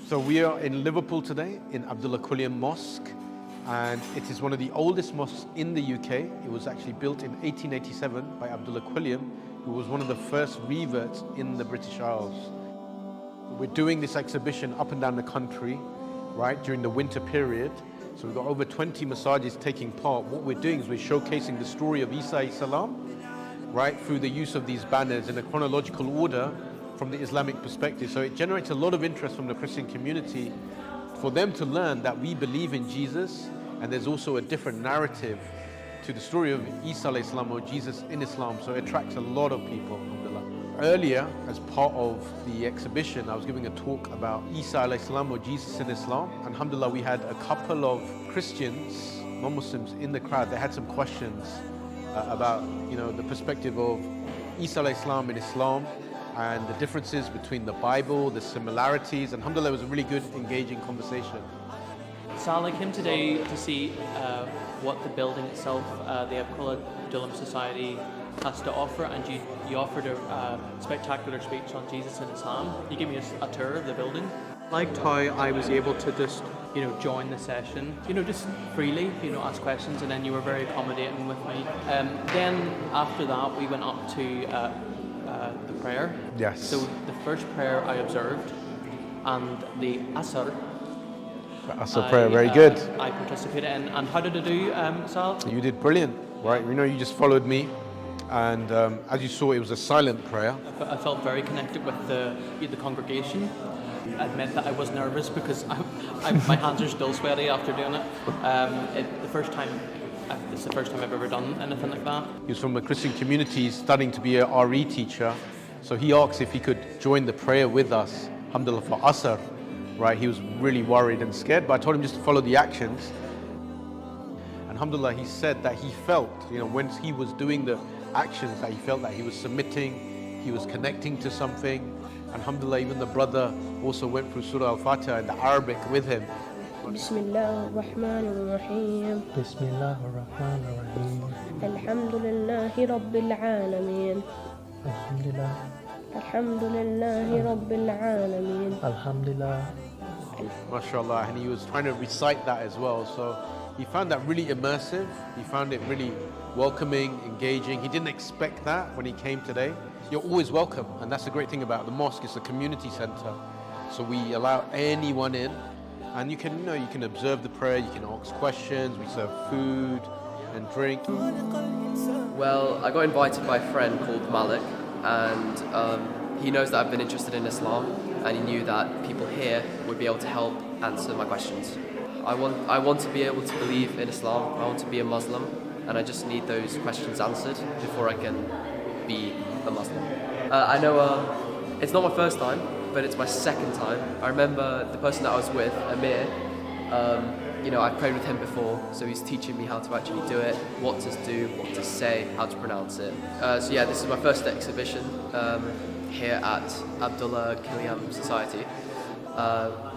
So we are in Liverpool today in Abdullah Quliam Mosque, and it is one of the oldest mosques in the UK. It was actually built in 1887 by Abdullah Quliam, who was one of the first reverts in the British Isles. We're doing this exhibition up and down the country, right, during the winter period. So we've got over 20 masajid taking part. What we're doing is we're showcasing the story of Isa alayhi salam, right, through the use of these banners in a chronological order from the Islamic perspective. So it generates a lot of interest from the Christian community for them to learn that we believe in Jesus, and there's also a different narrative to the story of Isa alayhi salam or Jesus in Islam. So it attracts a lot of people, alhamdulillah. Earlier, as part of the exhibition, I was giving a talk about Isa alayhi salam or Jesus in Islam. And alhamdulillah, we had a couple of Christians, non-Muslims in the crowd. They had some questions about, the perspective of Isa alayhi salam in Islam and the differences between the Bible, the similarities. And alhamdulillah, it was a really good, engaging conversation. Sal, I came today to see what the building itself, the Abdullah Society, has to offer, and you offered a spectacular speech on Jesus and Islam. You gave me a tour of the building. I liked how I was able to just, join the session, just freely, ask questions, and then you were very accommodating with me. Then after that, we went up to the prayer. Yes. So the first prayer I observed, and the Asr. Asr prayer, very good. I participated in. And how did I do, Sal? You did brilliant, right? You just followed me. And as you saw, it was a silent prayer. I felt very connected with the congregation. I admit that I was nervous because my hands are still sweaty after doing it. It's the first time I've ever done anything like that. He was from a Christian community, studying to be a RE teacher. So he asked if he could join the prayer with us, alhamdulillah, for Asr. Right? He was really worried and scared, but I told him just to follow the actions. And alhamdulillah, he said that he felt, when he was doing the actions, that he felt that he was submitting, he was connecting to something. And alhamdulillah, even the brother also went through Surah Al-Fatiha in the Arabic with him. Bismillah ar-Rahman ar-Rahim. Bismillah ar-Rahman ar-Rahim. Alhamdulillahi Rabbil Alameen. Alhamdulillah. Alhamdulillahi Rabbil Alameen. Alhamdulillah. MashaAllah, and he was trying to recite that as well. So he found that really immersive. He found it really welcoming, engaging. He didn't expect that when he came today. You're always welcome, and that's the great thing about the mosque. It's a community center, so we allow anyone in, and you can observe the prayer, you can ask questions, we serve food and drink. Well, I got invited by a friend called Malik, and he knows that I've been interested in Islam, and he knew that people here would be able to help answer my questions. I want to be able to believe in Islam, I want to be a Muslim, and I just need those questions answered before I can be a Muslim. I know it's not my first time, but it's my second time. I remember the person that I was with, Amir, I prayed with him before, so he's teaching me how to actually do it, what to do, what to say, how to pronounce it. So yeah, this is my first exhibition here at Abdullah Quliam Society.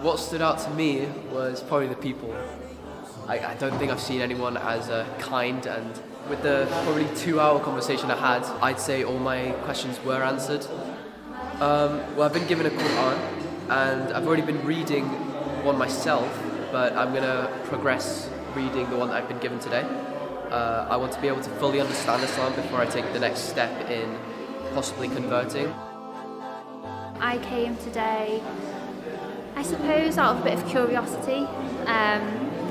What stood out to me was probably the people. I don't think I've seen anyone as kind, and with the probably 2-hour conversation I had, I'd say all my questions were answered. Well, I've been given a Quran, and I've already been reading one myself, but I'm going to progress reading the one that I've been given today. I want to be able to fully understand Islam before I take the next step in possibly converting. I came today, I suppose, out of a bit of curiosity.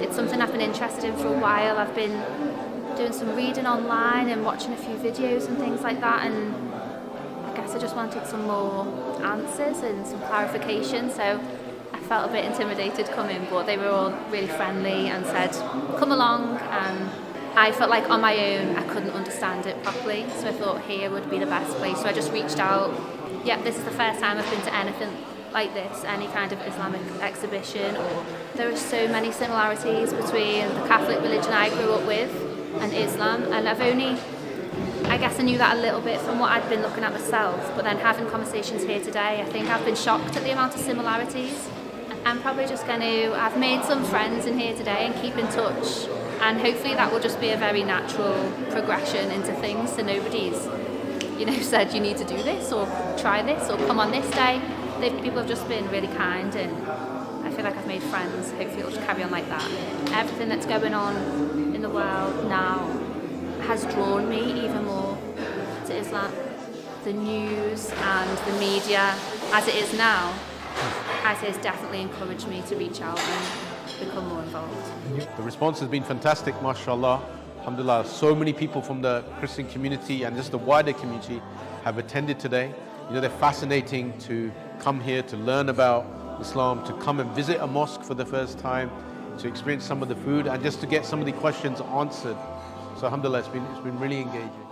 It's something I've been interested in for a while. I've been doing some reading online and watching a few videos and things like that, and I guess I just wanted some more answers and some clarification, so I felt a bit intimidated coming, but they were all really friendly and said come along, and I felt like on my own I couldn't understand it properly, so I thought here would be the best place, so I just reached out. This is the first time I've been to anything like this, any kind of Islamic exhibition. There are so many similarities between the Catholic religion I grew up with and Islam, and I knew that a little bit from what I'd been looking at myself, but then having conversations here today, I think I've been shocked at the amount of similarities. I'm probably just I've made some friends in here today and keep in touch, and hopefully that will just be a very natural progression into things, so nobody's said you need to do this or try this or come on this day. People have just been really kind and feel like I've made friends. Hopefully it'll just carry on like that. Everything that's going on in the world now has drawn me even more to Islam. The news and the media, as it is now, has definitely encouraged me to reach out and become more involved. The response has been fantastic, mashallah. Alhamdulillah, so many people from the Christian community and just the wider community have attended today. You know, they're fascinating to come here to learn about Islam, to come and visit a mosque for the first time, to experience some of the food and just to get some of the questions answered. So alhamdulillah, it's been really engaging.